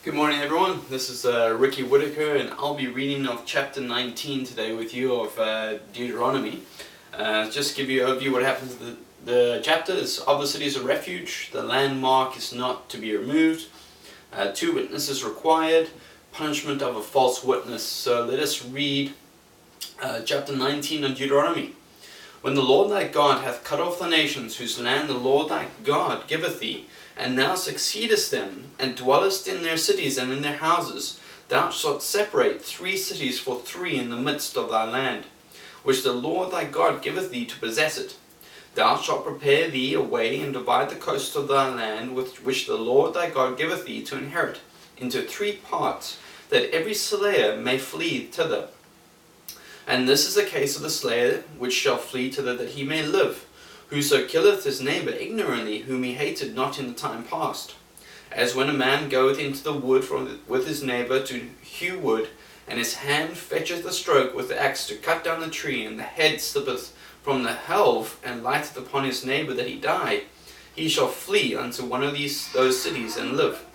Good morning, everyone. This is Ricky Whitaker, and I'll be reading of chapter 19 today with you of Deuteronomy. Just to give you an overview what happens in the chapter is of the cities of refuge. The landmark is not to be removed. 2 witnesses required. Punishment of a false witness. So let us read chapter 19 of Deuteronomy. When the Lord thy God hath cut off the nations whose land the Lord thy God giveth thee, and thou succeedest them, and dwellest in their cities and in their houses, thou shalt separate 3 cities for 3 in the midst of thy land, which the Lord thy God giveth thee to possess it. Thou shalt prepare thee a way, and divide the coast of thy land, which the Lord thy God giveth thee to inherit, into 3 parts, that every slayer may flee thither. And this is the case of the slayer which shall flee thither, that he may live. Whoso killeth his neighbour ignorantly, whom he hated not in the time past. As when a man goeth into the wood with his neighbour to hew wood, and his hand fetcheth a stroke with the axe to cut down the tree, and the head slippeth from the helve, and lighteth upon his neighbour that he die, he shall flee unto one of those cities and live.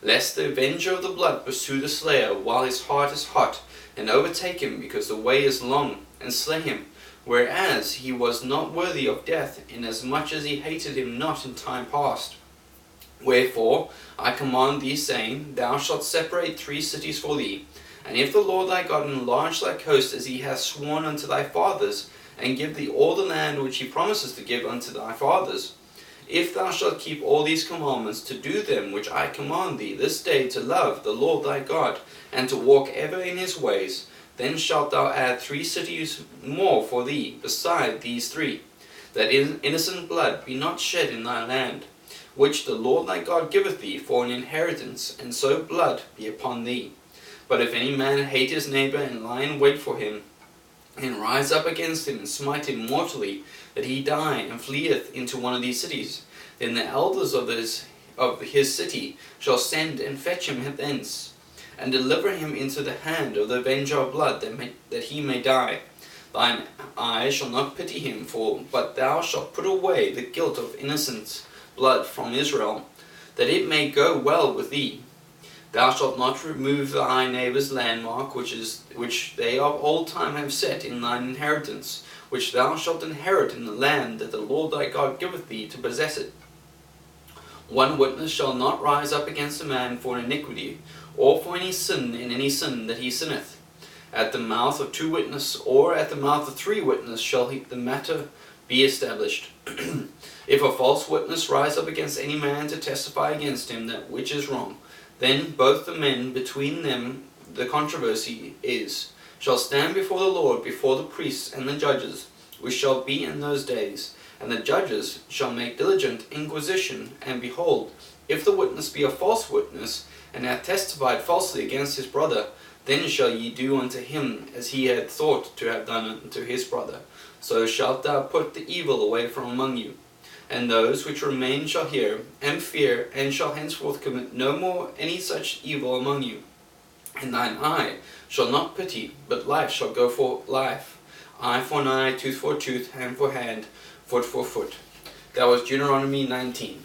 Lest the avenger of the blood pursue the slayer while his heart is hot, and overtake him, because the way is long, and slay him, whereas he was not worthy of death, inasmuch as he hated him not in time past. Wherefore I command thee, saying, Thou shalt separate 3 cities for thee. And if the Lord thy God enlarge thy coast as he hath sworn unto thy fathers, and give thee all the land which he promises to give unto thy fathers, if thou shalt keep all these commandments to do them which I command thee this day, to love the Lord thy God, and to walk ever in his ways, then shalt thou add 3 cities more for thee, beside these 3, that innocent blood be not shed in thy land, which the Lord thy God giveth thee for an inheritance, and so blood be upon thee. But if any man hate his neighbour, and lie in wait for him, and rise up against him, and smite him mortally, that he die, and fleeth into one of these cities, then the elders of his city shall send and fetch him thence, and deliver him into the hand of the avenger of blood, that he may die. Thine eye shall not pity him, but thou shalt put away the guilt of innocent blood from Israel, that it may go well with thee. Thou shalt not remove thy neighbour's landmark, which they of old time have set in thine inheritance, which thou shalt inherit in the land that the Lord thy God giveth thee to possess it. 1 witness shall not rise up against a man for an iniquity, or for any sin in any sin that he sinneth. At the mouth of 2 witnesses, or at the mouth of 3 witnesses, shall the matter be established. If a false witness rise up against any man to testify against him that which is wrong, then both the men between them the controversy shall stand before the Lord, before the priests and the judges, which shall be in those days. And the judges shall make diligent inquisition, and behold, if the witness be a false witness, and hath testified falsely against his brother, then shall ye do unto him as he had thought to have done unto his brother. So shalt thou put the evil away from among you. And those which remain shall hear, and fear, and shall henceforth commit no more any such evil among you. And thine eye shall not pity, but life shall go for life, eye for an eye, tooth for tooth, hand for hand, foot for foot. That was Deuteronomy 19.